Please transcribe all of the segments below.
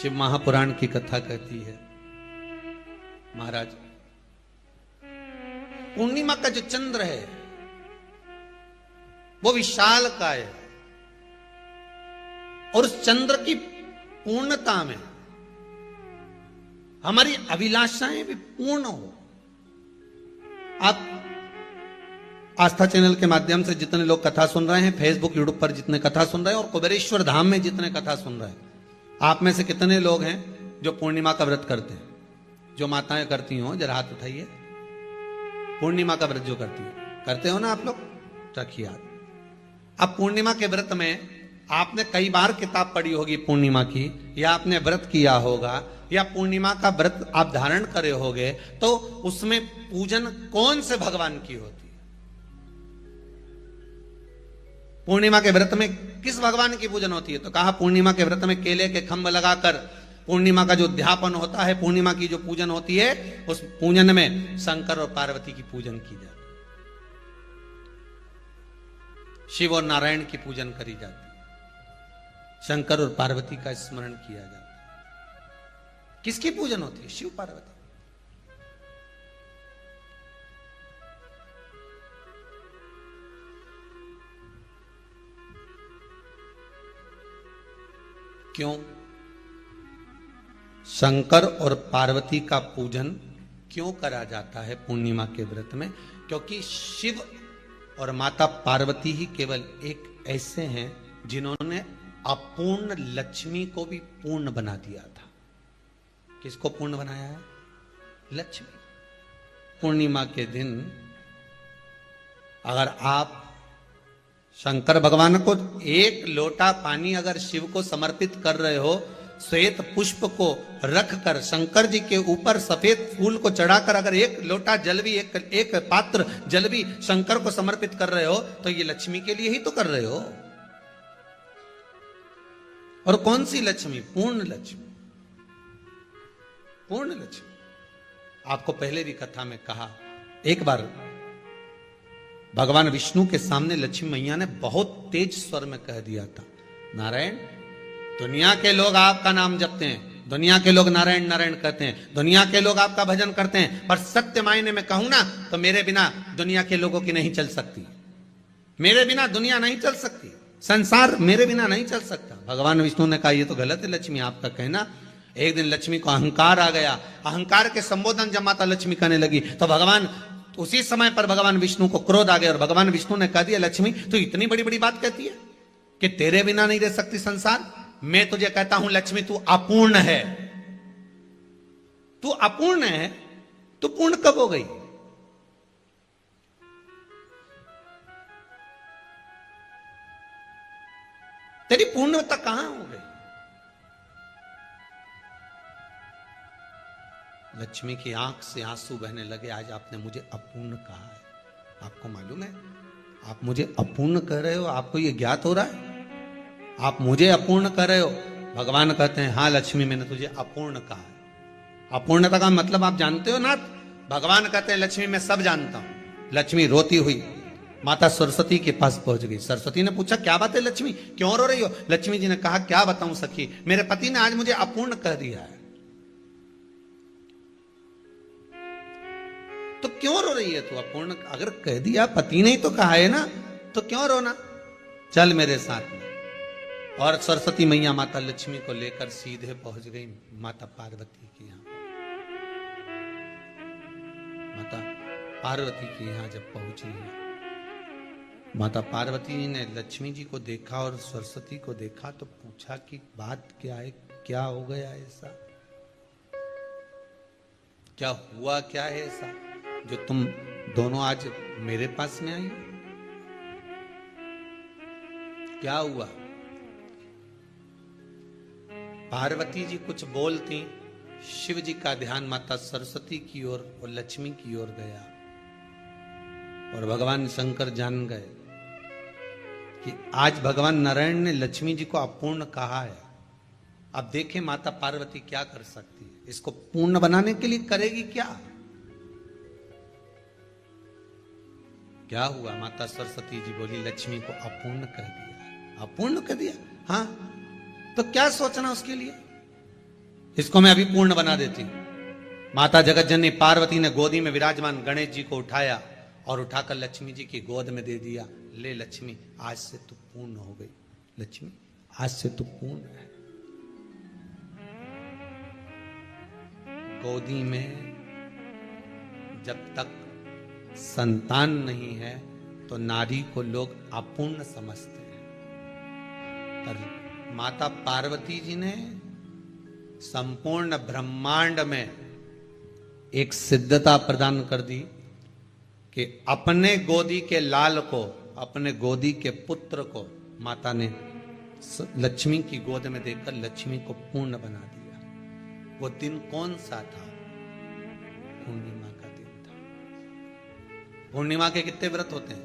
शिव महापुराण की कथा कहती है, महाराज पूर्णिमा का जो चंद्र है वो विशाल का है और उस चंद्र की पूर्णता में हमारी अभिलाषाएं भी पूर्ण हो। आप आस्था चैनल के माध्यम से जितने लोग कथा सुन रहे हैं, फेसबुक यूट्यूब पर जितने कथा सुन रहे हैं और कुबेरेश्वर धाम में जितने कथा सुन रहे हैं, आप में से कितने लोग हैं जो पूर्णिमा का व्रत करते हैं? जो माताएं करती हो जरा हाथ उठाइए। पूर्णिमा का व्रत जो करती है, करते हो ना आप लोग? रखिए याद। अब पूर्णिमा के व्रत में आपने कई बार किताब पढ़ी होगी पूर्णिमा की, या आपने व्रत किया होगा, या पूर्णिमा का व्रत आप धारण करे होगे, तो उसमें पूजन कौन से भगवान की होती है? पूर्णिमा के व्रत में किस भगवान की पूजन होती है? तो कहा पूर्णिमा के व्रत में केले के खंभ लगाकर पूर्णिमा का जो अध्यापन होता है, पूर्णिमा की जो पूजन होती है, उस पूजन में शंकर और पार्वती की पूजन की जाती है, शिव और नारायण की पूजन करी जाती है, शंकर और पार्वती का स्मरण किया जाता है। किसकी पूजन होती है? शिव पार्वती। क्यों शंकर और पार्वती का पूजन क्यों करा जाता है पूर्णिमा के व्रत में? क्योंकि शिव और माता पार्वती ही केवल एक ऐसे हैं जिन्होंने अपूर्ण लक्ष्मी को भी पूर्ण बना दिया था। किसको पूर्ण बनाया है? लक्ष्मी। पूर्णिमा के दिन अगर आप शंकर भगवान को एक लोटा पानी अगर शिव को समर्पित कर रहे हो, श्वेत पुष्प को रखकर शंकर जी के ऊपर सफेद फूल को चढ़ाकर अगर एक लोटा जल भी, एक पात्र जल भी शंकर को समर्पित कर रहे हो, तो ये लक्ष्मी के लिए ही तो कर रहे हो। और कौन सी लक्ष्मी? पूर्ण लक्ष्मी। पूर्ण लक्ष्मी। आपको पहले भी कथा में कहा, एक बार भगवान विष्णु के सामने लक्ष्मी मैया ने बहुत तेज स्वर में कह दिया था, नारायण, दुनिया के लोग आपका नाम जपते हैं, दुनिया के लोग नारायण नारायण कहते हैं, दुनिया के लोग आपका भजन करते हैं, पर सत्य मायने में कहूं ना तो मेरे बिना दुनिया के लोगों की नहीं चल सकती। मेरे बिना दुनिया नहीं चल सकती, संसार मेरे बिना नहीं चल सकता। भगवान विष्णु ने कहा ये तो गलत है लक्ष्मी आपका कहना। एक दिन लक्ष्मी को अहंकार आ गया। अहंकार के संबोधन जब माता लक्ष्मी करने लगी तो भगवान, उसी समय पर भगवान विष्णु को क्रोध आ गया और भगवान विष्णु ने कह दिया, लक्ष्मी तू इतनी बड़ी बड़ी बात कहती है कि तेरे बिना नहीं रह सकती संसार। मैं तुझे कहता हूं लक्ष्मी, तू अपूर्ण है। तू अपूर्ण है, तू पूर्ण कब हो गई? तेरी पूर्णता कहां हो गई? लक्ष्मी की आंख से आंसू बहने लगे। आज आपने मुझे अपूर्ण कहा है। आपको मालूम है आप मुझे अपूर्ण कह रहे हो? आपको ये ज्ञात हो रहा है आप मुझे अपूर्ण कह रहे हो? भगवान कहते हैं हाँ लक्ष्मी, मैंने तुझे अपूर्ण कहा है। अपूर्णता का मतलब आप जानते हो ना? भगवान कहते हैं लक्ष्मी मैं सब जानता हूं। लक्ष्मी रोती हुई माता सरस्वती के पास पहुंच गई। सरस्वती ने पूछा क्या बात है लक्ष्मी, क्यों रो रही हो? लक्ष्मी जी ने कहा क्या बताऊं सखी, मेरे पति ने आज मुझे अपूर्ण कह दिया है। तो क्यों रो रही है तू? अपूर्ण अगर कह दिया, पति ने ही तो कहा है ना, तो क्यों रोना? चल मेरे साथ में। और सरस्वती मैया माता लक्ष्मी को लेकर सीधे पहुंच गई माता पार्वती के यहां। माता पार्वती के यहां जब पहुंची, माता पार्वती ने लक्ष्मी जी को देखा और सरस्वती को देखा तो पूछा कि बात क्या है, क्या हो गया ऐसा, क्या हुआ, क्या है ऐसा जो तुम दोनों आज मेरे पास में आई? क्या हुआ? पार्वती जी कुछ बोलती, शिव जी का ध्यान माता सरस्वती की ओर और लक्ष्मी की ओर गया और भगवान शंकर जान गए कि आज भगवान नारायण ने लक्ष्मी जी को अपूर्ण कहा है। अब देखें माता पार्वती क्या कर सकती है, इसको पूर्ण बनाने के लिए करेगी क्या? क्या हुआ? माता सरस्वती जी बोली लक्ष्मी को अपूर्ण कर दिया। अपूर्ण कर दिया? हाँ, तो क्या सोचना उसके लिए? इसको मैं अभी पूर्ण बना देती हूं। माता जगत जननी पार्वती ने गोदी में विराजमान गणेश जी को उठाया और उठाकर लक्ष्मी जी की गोद में दे दिया। ले लक्ष्मी, आज से तू पूर्ण हो गई। लक्ष्मी, आज से तू पूर्ण है। गोदी में जब तक संतान नहीं है तो नारी को लोग अपूर्ण समझते हैं, पर माता पार्वती जी ने संपूर्ण ब्रह्मांड में एक सिद्धता प्रदान कर दी कि अपने गोदी के लाल को, अपने गोदी के पुत्र को माता ने लक्ष्मी की गोद में देकर लक्ष्मी को पूर्ण बना दिया। वो दिन कौन सा था? पूर्णिमा का दिन था। पूर्णिमा के कितने व्रत होते हैं?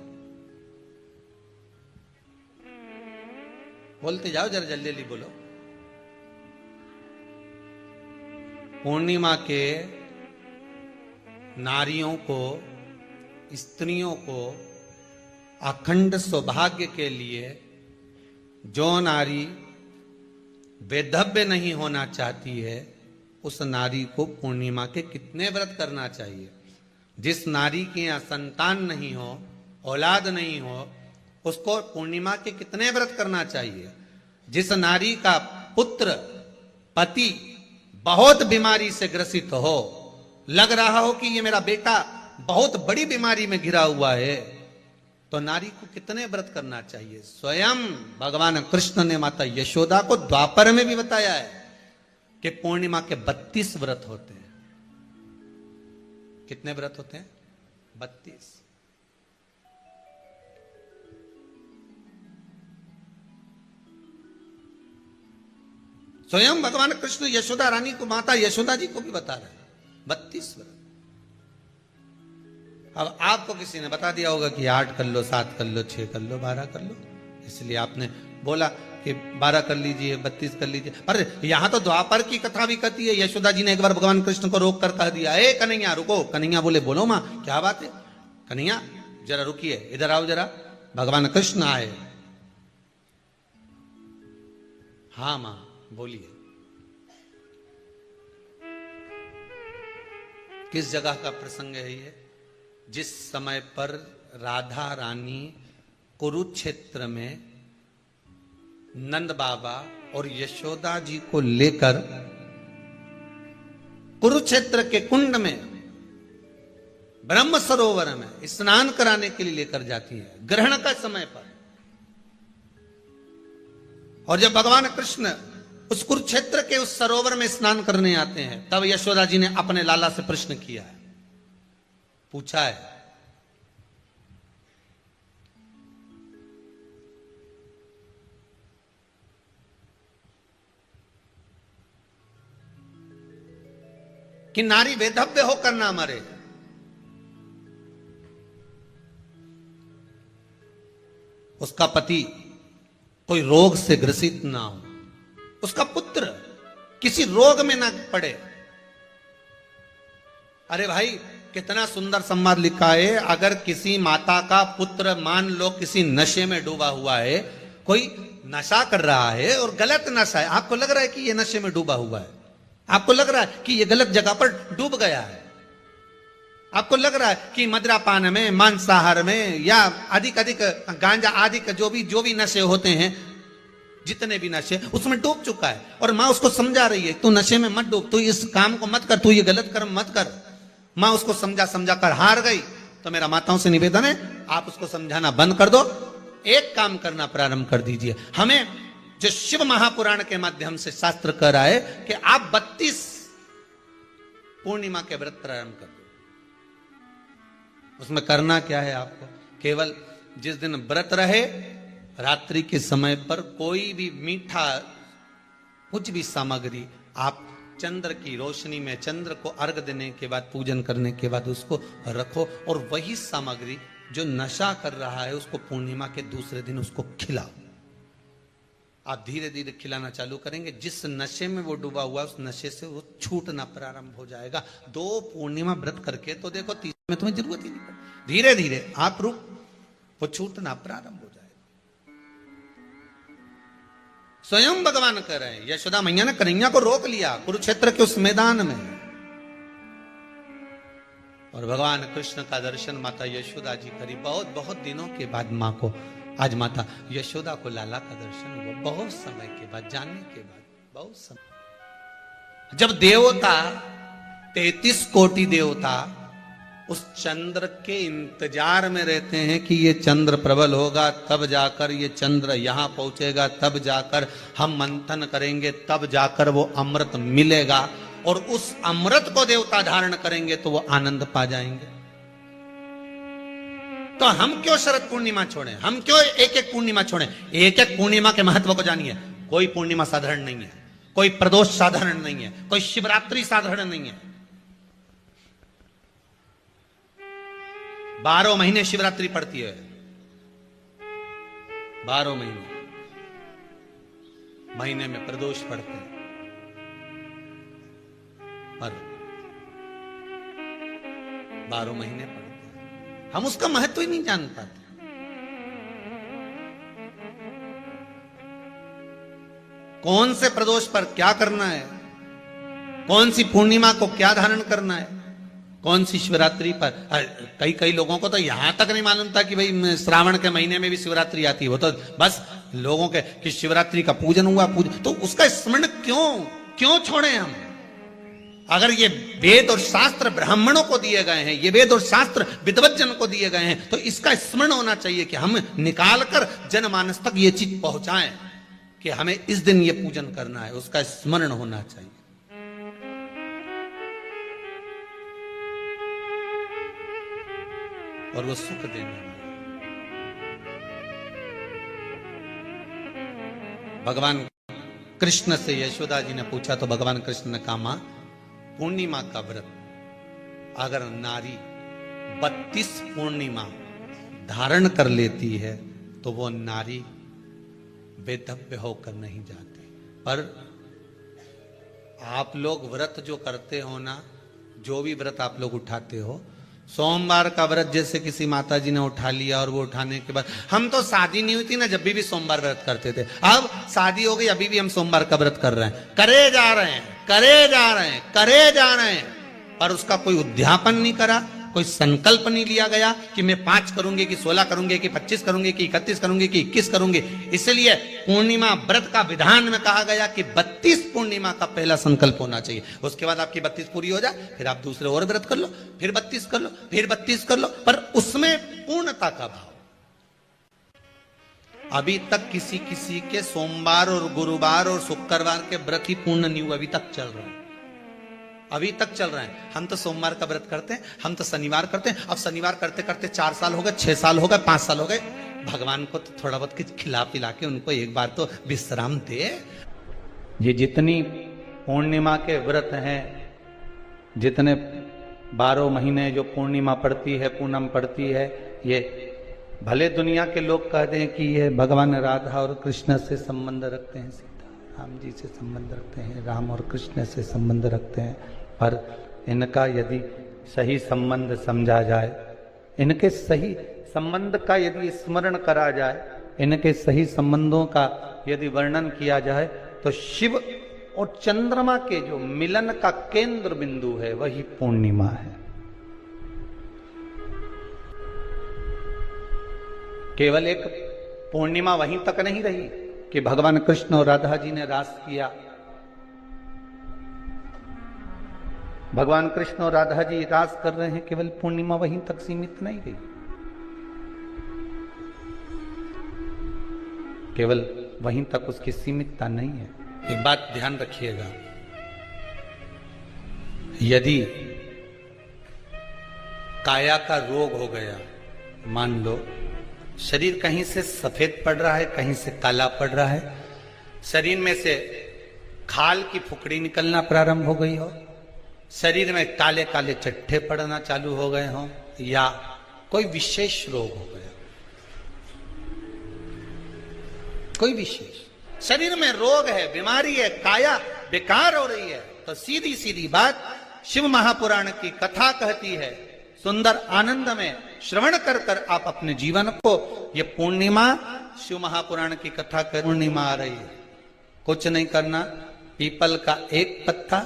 बोलते जाओ, जरा जल्दी जल्दी बोलो। पूर्णिमा के नारियों को, स्त्रियों को अखंड सौभाग्य के लिए, जो नारी वेधव्य नहीं होना चाहती है, उस नारी को पूर्णिमा के कितने व्रत करना चाहिए? जिस नारी के यहाँ संतान नहीं हो, औलाद नहीं हो, उसको पूर्णिमा के कितने व्रत करना चाहिए? जिस नारी का पुत्र, पति बहुत बीमारी से ग्रसित हो, लग रहा हो कि ये मेरा बेटा बहुत बड़ी बीमारी में घिरा हुआ है, तो नारी को कितने व्रत करना चाहिए? स्वयं भगवान कृष्ण ने माता यशोदा को द्वापर में भी बताया है कि पूर्णिमा के 32 व्रत होते हैं। कितने व्रत होते हैं? 32। स्वयं भगवान कृष्ण यशोदा रानी को, माता यशोदा जी को भी बता रहे हैं 32 व्रत। अब आपको किसी ने बता दिया होगा कि 8 कर लो, 7 कर लो, 6 कर लो, 12 कर लो, इसलिए आपने बोला कि 12 कर लीजिए, 32 कर लीजिए। पर यहां तो द्वापर की कथा भी कहती है। यशोदा जी ने एक बार भगवान कृष्ण को रोक कर कह दिया, ए कन्हैया रुको। कन्हैया बोले, बोलो मां, क्या बात है? कन्हैया जरा रुकिए, इधर आओ जरा। भगवान कृष्ण आए। हाँ मां बोलिए। किस जगह का प्रसंग है ये? जिस समय पर राधा रानी कुरुक्षेत्र में नंद बाबा और यशोदा जी को लेकर कुरुक्षेत्र के कुंड में, ब्रह्म सरोवर में स्नान कराने के लिए लेकर जाती है, ग्रहण का समय पर। और जब भगवान कृष्ण उस कुरुक्षेत्र के उस सरोवर में स्नान करने आते हैं, तब यशोदा जी ने अपने लाला से प्रश्न किया है, पूछा है, कि नारी वेधव्य होकर ना मरे। उसका पति कोई रोग से ग्रसित ना हो, उसका पुत्र किसी रोग में ना पड़े। अरे भाई, कितना सुंदर संवाद लिखा है। अगर किसी माता का पुत्र मान लो किसी नशे में डूबा हुआ है, कोई नशा कर रहा है और गलत नशा है, आपको लग रहा है कि ये नशे में डूबा हुआ है, आपको लग रहा है कि ये गलत जगह पर डूब गया है, आपको लग रहा है कि मदिरापान में, मांसाहार में या अधिक गांजा आदि का जो भी नशे होते हैं, जितने भी नशे, उसमें डूब चुका है। और माँ उसको समझा रही है, तू नशे में मत डूब, तू इस काम को मत कर, तू ये गलत कर्म मत कर। माँ उसको समझा कर हार गई। तो मेरा माताओं से निवेदन है, आप उसको समझाना बंद कर दो, एक काम करना प्रारंभ कर दीजिए। हमें जो शिव महापुराण के माध्यम से शास्त्र कह रहा है कि आप 32 पूर्णिमा के व्रत प्रारंभ कर दो। उसमें करना क्या है आपको? केवल जिस दिन व्रत रहे, रात्रि के समय पर कोई भी मीठा, कुछ भी सामग्री आप चंद्र की रोशनी में, चंद्र को अर्घ देने के बाद, पूजन करने के बाद उसको रखो, और वही सामग्री जो नशा कर रहा है उसको पूर्णिमा के दूसरे दिन उसको खिलाओ। आप धीरे धीरे खिलाना चालू करेंगे, जिस नशे में वो डूबा हुआ उस नशे से वो छूटना प्रारंभ हो जाएगा। 2 पूर्णिमा व्रत करके तो देखो, 3 में तुम्हें जरूरत ही नहीं पड़ती। धीरे धीरे आप रुक, वो छूटना प्रारंभ हो जाएगा। स्वयं भगवान कह रहे हैं। यशोदा मैया ने कन्हैया को रोक लिया कुरुक्षेत्र के उस मैदान में, और भगवान कृष्ण का दर्शन माता यशोदा जी करी। बहुत बहुत दिनों के बाद माँ को, आज माता यशोदा को लाला का दर्शन हुआ, बहुत समय के बाद, जानने के बाद, बहुत समय। जब देवता 33 कोटि देवता उस चंद्र के इंतजार में रहते हैं कि ये चंद्र प्रबल होगा, तब जाकर ये चंद्र यहां पहुंचेगा, तब जाकर हम मंथन करेंगे, तब जाकर वो अमृत मिलेगा, और उस अमृत को देवता धारण करेंगे तो वो आनंद पा जाएंगे। तो हम क्यों शरद पूर्णिमा छोड़ें? हम क्यों एक एक पूर्णिमा छोड़ें? एक एक पूर्णिमा के महत्व को जानिए। कोई पूर्णिमा साधारण नहीं है, कोई प्रदोष साधारण नहीं है, कोई शिवरात्रि साधारण नहीं है। 12 महीने शिवरात्रि पड़ती है, 12 महीने में प्रदोष पड़ते हैं, पर 12 महीने पड़ते हैं, हम उसका महत्व ही नहीं जान पाते। कौन से प्रदोष पर क्या करना है, कौन सी पूर्णिमा को क्या धारण करना है, कौन सी शिवरात्रि पर। कई लोगों को तो यहां तक नहीं मालूम था कि भाई श्रावण के महीने में भी शिवरात्रि आती है। वो तो बस लोगों के कि शिवरात्रि का पूजन हुआ, तो उसका स्मरण क्यों छोड़े हम? अगर ये वेद और शास्त्र ब्राह्मणों को दिए गए हैं, ये वेद और शास्त्र विद्वज्जन को दिए गए हैं, तो इसका स्मरण होना चाहिए कि हम निकालकर जनमानस तक ये चीज पहुंचाएं कि हमें इस दिन ये पूजन करना है, उसका स्मरण होना चाहिए। और वो सुख देने वाला। भगवान कृष्ण से यशोदा जी ने पूछा तो भगवान कृष्ण ने कहा, मां, पूर्णिमा का व्रत अगर नारी 32 पूर्णिमा धारण कर लेती है तो वो नारी वेदव्य होकर नहीं जाती। पर आप लोग व्रत जो करते हो ना, जो भी व्रत आप लोग उठाते हो, सोमवार का व्रत जैसे किसी माता जी ने उठा लिया और वो उठाने के बाद, हम तो शादी नहीं हुई थी ना जब भी सोमवार व्रत करते थे, अब शादी हो गई अभी भी हम सोमवार का व्रत कर रहे हैं, करे जा रहे हैं, पर उसका कोई उद्यापन नहीं करा, कोई संकल्प नहीं लिया गया कि मैं 5 करूंगी कि 16 करूंगी कि 25 करूंगी कि 31 करूंगी कि 21 करूंगी। इसलिए पूर्णिमा व्रत का विधान में कहा गया कि 32 पूर्णिमा का पहला संकल्प होना चाहिए। उसके बाद आपकी 32 पूरी हो जाए, फिर आप दूसरे और व्रत कर लो, फिर 32 कर लो, फिर 32 कर लो, पर उसमें पूर्णता का भाव। अभी तक किसी के सोमवार और गुरुवार और शुक्रवार के व्रत ही पूर्ण नहीं हुआ, अभी तक चल रहा है, अभी तक चल रहा है। हम तो सोमवार का व्रत करते हैं, हम तो शनिवार करते हैं, अब शनिवार करते करते 4 साल हो गए, 6 साल हो गए, 5 साल हो गए। भगवान को तो थोड़ा बहुत कुछ खिला पिला के उनको एक बार तो विश्राम दे। ये जितनी पूर्णिमा के व्रत हैं, जितने 12 महीने जो पूर्णिमा पड़ती है, पूनम पड़ती है, ये भले दुनिया के लोग कहते हैं कि ये भगवान राधा और कृष्ण से संबंध रखते हैं, सीता राम जी से संबंध रखते हैं, राम और कृष्ण से संबंध रखते हैं, पर इनका यदि सही संबंध समझा जाए, इनके सही संबंध का यदि स्मरण करा जाए, इनके सही संबंधों का यदि वर्णन किया जाए, तो शिव और चंद्रमा के जो मिलन का केंद्र बिंदु है वही पूर्णिमा है। केवल एक पूर्णिमा वहीं तक नहीं रही कि भगवान कृष्ण और राधा जी ने रास किया। भगवान कृष्ण और राधा जी रास कर रहे हैं, केवल पूर्णिमा वहीं तक सीमित नहीं रही, केवल वहीं तक उसकी सीमितता नहीं है। एक बात ध्यान रखिएगा, यदि काया का रोग हो गया, मान लो शरीर कहीं से सफेद पड़ रहा है, कहीं से काला पड़ रहा है, शरीर में से खाल की फुकड़ी निकलना प्रारंभ हो गई हो, शरीर में काले काले चट्टे पड़ना चालू हो गए हो, या कोई विशेष रोग हो गया, कोई विशेष शरीर में रोग है, बीमारी है, काया बेकार हो रही है, तो सीधी सीधी बात शिव महापुराण की कथा कहती है, सुंदर आनंद में श्रवण कर कर आप अपने जीवन को, ये पूर्णिमा शिव महापुराण की कथा कर पूर्णिमा आ रही है, कुछ नहीं करना, पीपल का एक पत्ता,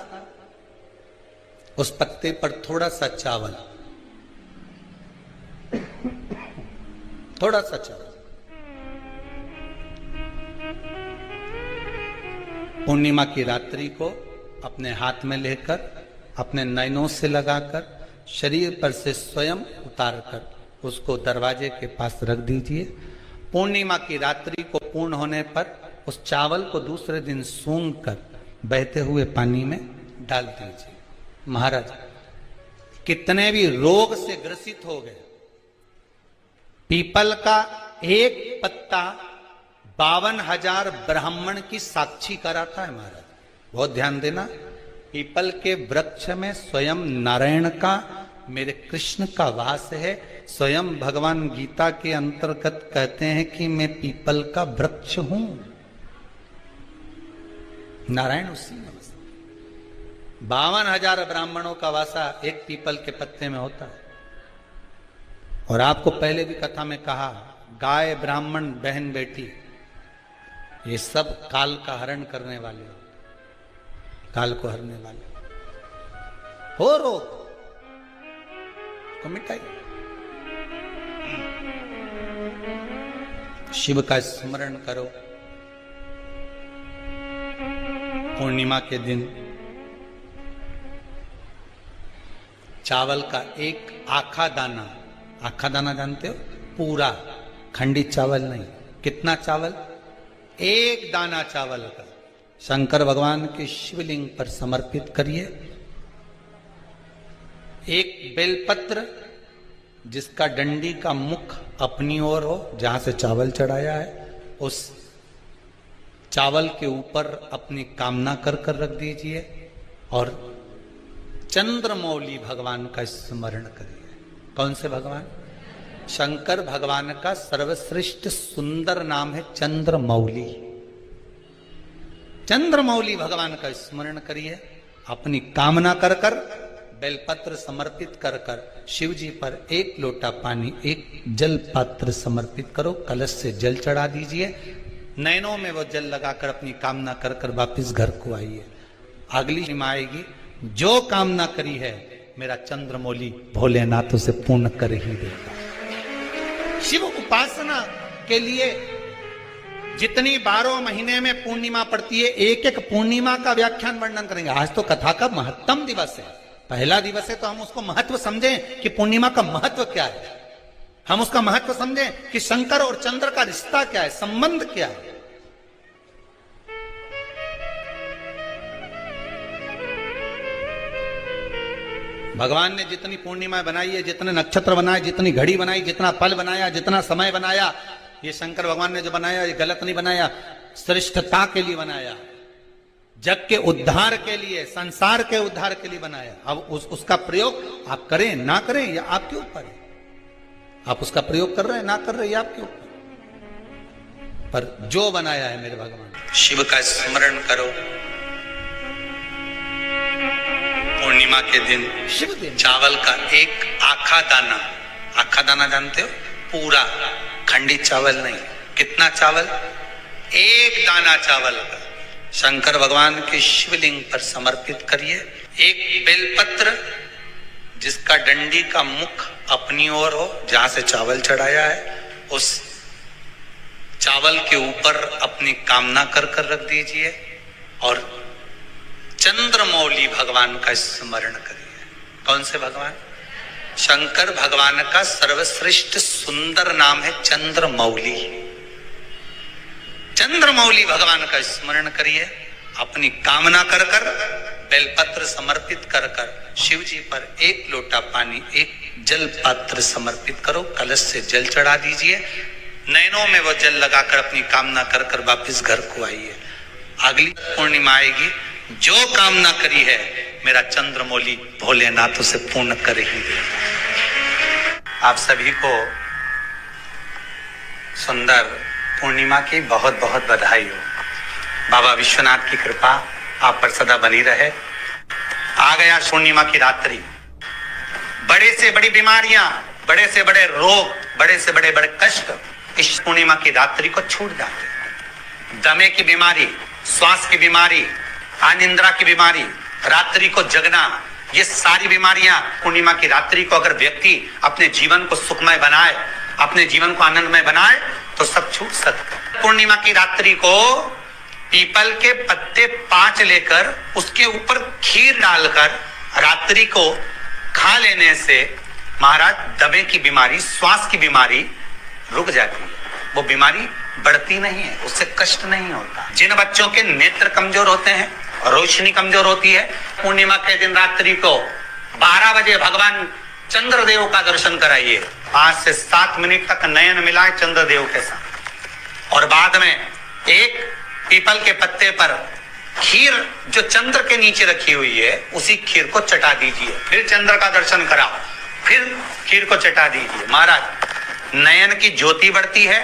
उस पत्ते पर थोड़ा सा चावल, थोड़ा सा चावल, पूर्णिमा की रात्रि को अपने हाथ में लेकर, अपने नयनों से लगाकर, शरीर पर से स्वयं उतारकर उसको दरवाजे के पास रख दीजिए। पूर्णिमा की रात्रि को पूर्ण होने पर उस चावल को दूसरे दिन सूंघ कर बहते हुए पानी में डाल दीजिए। महाराज, कितने भी रोग से ग्रसित हो गए, पीपल का एक पत्ता 52,000 ब्राह्मण की साक्षी कराता है। महाराज बहुत ध्यान देना, पीपल के वृक्ष में स्वयं नारायण का, मेरे कृष्ण का वास है। स्वयं भगवान गीता के अंतर्गत कहते हैं कि मैं पीपल का वृक्ष हूं, नारायण उसी में। 52,000 ब्राह्मणों का वासा एक पीपल के पत्ते में होता है। और आपको पहले भी कथा में कहा, गाय, ब्राह्मण, बहन, बेटी, ये सब काल का हरण करने वाले हो, काल को हरने वाले हो। रोग को मिटाइए, शिव का स्मरण करो। पूर्णिमा के दिन चावल का एक आखा दाना, आखा दाना जानते हो, पूरा, खंडित चावल नहीं, कितना चावल, एक दाना चावल का शंकर भगवान के शिवलिंग पर समर्पित करिए। एक बेलपत्र जिसका डंडी का मुख अपनी ओर हो, जहां से चावल चढ़ाया है, उस चावल के ऊपर अपनी कामना कर कर रख दीजिए और चंद्रमौली भगवान का स्मरण करिए। कौन से भगवान? शंकर भगवान का सर्वश्रेष्ठ सुंदर नाम है चंद्रमौली। चंद्रमौली भगवान का स्मरण करिए, अपनी कामना कर कर, बेलपत्र समर्पित कर कर, शिव जी पर एक लोटा पानी, एक जल पात्र समर्पित करो, कलश से जल चढ़ा दीजिए, नैनों में वो जल लगाकर अपनी कामना कर कर वापिस घर को आइए। अगली निमा आएगी, जो कामना करी है मेरा चंद्रमौली भोलेनाथ उसे पूर्ण कर ही देगा। शिव उपासना के लिए जितनी 12 महीने में पूर्णिमा पड़ती है, एक एक पूर्णिमा का व्याख्यान वर्णन करेंगे। आज तो कथा का महत्तम दिवस है, पहला दिवस है, तो हम उसको महत्व समझें कि पूर्णिमा का महत्व क्या है, हम उसका महत्व समझें कि शंकर और चंद्र का रिश्ता क्या है, संबंध क्या है। भगवान ने जितनी पूर्णिमा बनाई है, जितने नक्षत्र बनाए, जितनी घड़ी बनाई, जितना पल बनाया, जितना समय बनाया, ये शंकर भगवान ने जो बनाया ये गलत नहीं बनाया, श्रेष्ठता के लिए बनाया, जग के उद्धार के लिए, संसार के उद्धार के लिए बनाया। अब उसका प्रयोग आप करें ना करें ये आपके ऊपर है, आप उसका प्रयोग कर रहे हैं ना कर रहे हैं ये आपके ऊपर, पर जो बनाया है मेरे भगवान, शिव का स्मरण करो। पूर्णिमा के दिन शिव दिन चावल का एक आखा दाना, आखा दाना जानते हो, पूरा, खंडित चावल नहीं, कितना चावल, एक दाना चावल का शंकर भगवान के शिवलिंग पर समर्पित करिए। एक बेलपत्र जिसका डंडी का मुख अपनी ओर हो, जहां से चावल चढ़ाया है, उस चावल के ऊपर अपनी कामना कर कर रख दीजिए और चंद्रमौली भगवान का स्मरण करिए। कौन से भगवान? शंकर भगवान का सर्वश्रेष्ठ सुंदर नाम है चंद्रमौली। चंद्रमौली भगवान का स्मरण करिए, अपनी कामना कर कर, बेलपत्र समर्पित कर कर, शिव जी पर एक लोटा पानी, एक जल पात्र समर्पित करो, कलश से जल चढ़ा दीजिए, नैनों में वो जल लगाकर अपनी कामना कर कर वापिस घर को आइए। अगली पूर्णिमा आएगी, जो कामना करी है मेरा चंद्रमौली भोलेनाथ उसे पूर्ण कर ही देगा। आप सभी को सुंदर पूर्णिमा की बहुत बहुत बधाई हो। बाबा विश्वनाथ की कृपा आप पर सदा बनी रहे। आ गया पूर्णिमा की रात्रि, बड़े से बड़ी बीमारियां, बड़े से बड़े रोग, बड़े से बड़े बड़े कष्ट इस पूर्णिमा की रात्रि को छूट जाते हैं। दमे की बीमारी, श्वास की बीमारी, अनिद्रा की बीमारी, रात्रि को जगना, ये सारी बीमारियां पूर्णिमा की रात्रि को अगर व्यक्ति अपने जीवन को सुखमय बनाए, अपने जीवन को आनंदमय बनाए तो सब छूट सकता है। पूर्णिमा की रात्रि को पीपल के पत्ते 5 लेकर उसके ऊपर खीर डालकर रात्रि को खा लेने से महाराज दमे की बीमारी, श्वास की बीमारी रुक जाती है। वो बीमारी बढ़ती नहीं है, उससे कष्ट नहीं होता। जिन बच्चों के नेत्र कमजोर होते हैं, रोशनी कमजोर होती है, पूर्णिमा के दिन रात्रि को 12 बजे भगवान चंद्रदेव का दर्शन कराइए। 5 से 7 मिनट तक नयन मिलाए चंद्रदेव के साथ और बाद में एक पीपल के पत्ते पर खीर जो चंद्र के नीचे रखी हुई है उसी खीर को चटा दीजिए। फिर चंद्र का दर्शन कराओ, फिर खीर को चटा दीजिए। महाराज नयन की ज्योति बढ़ती है,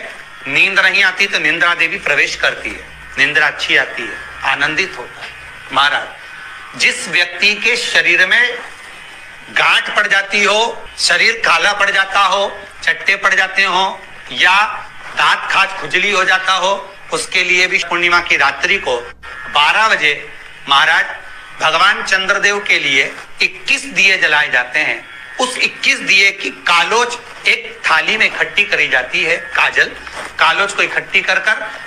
नींद नहीं आती तो निंद्रा देवी प्रवेश करती है, निंद्रा अच्छी आती है, आनंदित होता है। महाराज जिस व्यक्ति के शरीर में गांठ पड़ जाती हो, शरीर काला पड़ जाता हो, चट्टे पड़ जाते हो या दांत खाज खुजली हो जाता हो, उसके लिए भी पूर्णिमा की रात्रि को 12 बजे महाराज भगवान चंद्रदेव के लिए 21 दिए जलाए जाते हैं। उस 21 दिए की कालोच एक थाली में इकट्ठी करी जाती है। कालोच को इकट्ठी कर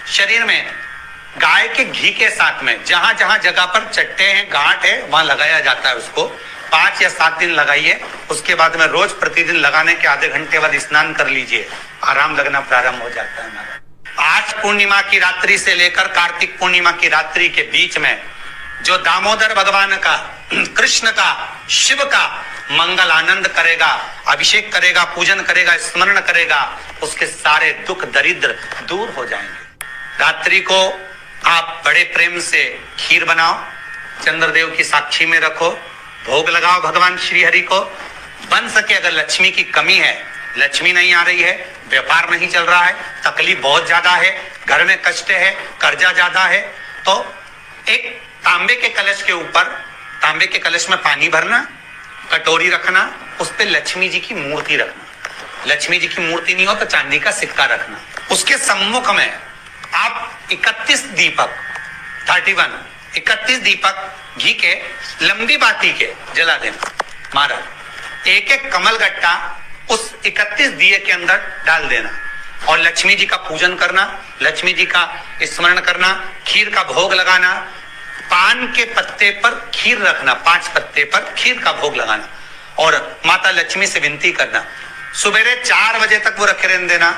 शरीर में गाय के घी के साथ में जहां जहां जगह पर चट्टे हैं, गांठ है, वहां लगाया जाता है। उसको 5 या 7 दिन लगाइए। उसके बाद में रोज प्रतिदिन लगाने के आधे घंटे बाद स्नान कर लीजिए, आराम लगना प्रारंभ हो जाता है। आज पूर्णिमा की रात्रि से लेकर कार्तिक पूर्णिमा की रात्रि के बीच में जो दामोदर भगवान का, कृष्ण का, शिव का मंगल आनंद करेगा, अभिषेक करेगा, पूजन करेगा, स्मरण करेगा, उसके सारे दुख दरिद्र दूर हो जाएंगे। रात्रि को आप बड़े प्रेम से खीर बनाओ, चंद्रदेव की साक्षी में रखो, भोग लगाओ भगवान श्री हरि को। बन सके अगर लक्ष्मी की कमी है, लक्ष्मी नहीं आ रही है, व्यापार नहीं चल रहा है, तकलीफ बहुत ज्यादा है, घर में कष्ट है, कर्जा ज्यादा है, तो एक तांबे के कलश के ऊपर, तांबे के कलश में पानी भरना, कटोरी रखना, उस पे लक्ष्मी जी की मूर्ति रखना। लक्ष्मी जी की मूर्ति नहीं हो तो चांदी का सिक्का रखना। उसके सम्मुख में आप 31 दीपक 31 दीपक घी के लंबी बाती के जला देना। महाराज एक एक कमल गट्टा उस 31 दिए के अंदर डाल देना और लक्ष्मी जी का पूजन करना, लक्ष्मी जी का स्मरण करना, खीर का भोग लगाना, पान के पत्ते पर खीर रखना, 5 पत्ते पर खीर का भोग लगाना और माता लक्ष्मी से विनती करना। सुबेरे 4 बजे तक वो रखे रहने देना,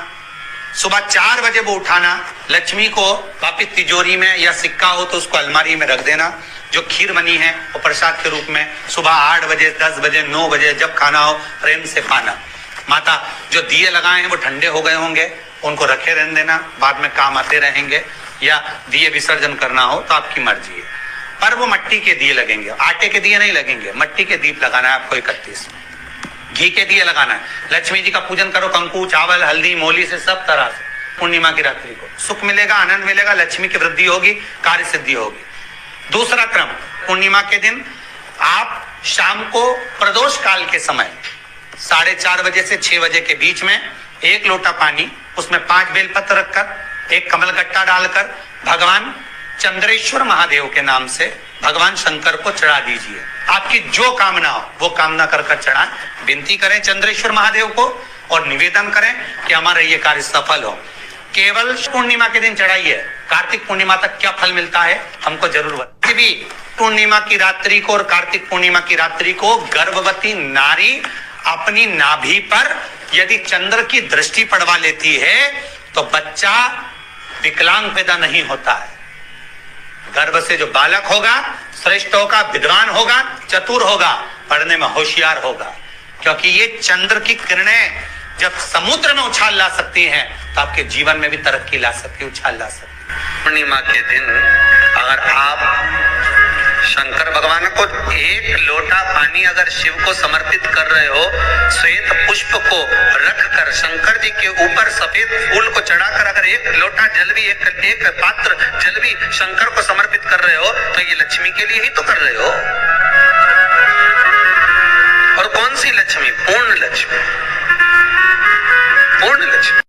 सुबह 4 बजे वो उठाना, लक्ष्मी को वापिस तिजोरी में या सिक्का हो तो उसको अलमारी में रख देना। जो खीर बनी है वो प्रसाद के रूप में सुबह 8 बजे, 10 बजे, 9 बजे जब खाना हो प्रेम से खाना। माता जो दिए लगाए हैं वो ठंडे हो गए होंगे, उनको रखे रहने देना, बाद में काम आते रहेंगे, या दिए विसर्जन करना हो तो आपकी मर्जी है। पर वो मिट्टी के दिए लगेंगे, आटे के दिए नहीं लगेंगे, मिट्टी के दीप लगाना है आपको। 31 घी के दिए लगाना है। लक्ष्मी जी का पूजन करो, कंकु, चावल, हल्दी, मोली से सब तरह से। पूर्णिमा की रात्रि को सुख मिलेगा, आनंद मिलेगा, लक्ष्मी की वृद्धि होगी, कार्य सिद्धि होगी। दूसरा क्रम, पूर्णिमा के दिन आप शाम को प्रदोष काल के समय 4:30 बजे से 6 बजे के बीच में 1 लोटा पानी, उसमें 5 बेलपत्र रखकर, 1 कमल गट्टा डालकर भगवान चंद्रेश्वर महादेव के नाम से भगवान शंकर को चढ़ा दीजिए। आपकी जो कामना हो वो कामना कर चढ़ाएं, विनती करें चंद्रेश्वर महादेव को और निवेदन करें कि हमारा ये कार्य सफल हो। केवल पूर्णिमा के दिन चढ़ाइए, कार्तिक पूर्णिमा तक क्या फल मिलता है हमको जरूर बताइए। भी पूर्णिमा की रात्रि को और कार्तिक पूर्णिमा की रात्रि को गर्भवती नारी अपनी नाभि पर यदि चंद्र की दृष्टि पड़वा लेती है तो बच्चा विकलांग पैदा नहीं होता है। गर्भ से जो बालक होगा श्रेष्ठ होगा, विद्वान होगा, चतुर होगा, पढ़ने में होशियार होगा, क्योंकि ये चंद्र की किरणें जब समुद्र में उछाल ला सकती हैं तो आपके जीवन में भी तरक्की ला सकती है, उछाल ला सकती है। पूर्णिमा के दिन अगर आप शंकर भगवान को 1 लोटा पानी अगर शिव को समर्पित कर रहे हो, श्वेत पुष्प को रखकर शंकर जी के ऊपर सफेद फूल को चढ़ाकर अगर 1 लोटा जल भी, एक पात्र जल भी शंकर को समर्पित कर रहे हो तो ये लक्ष्मी के लिए ही तो कर रहे हो। और कौन सी लक्ष्मी? पूर्ण लक्ष्मी, पूर्ण लक्ष्मी।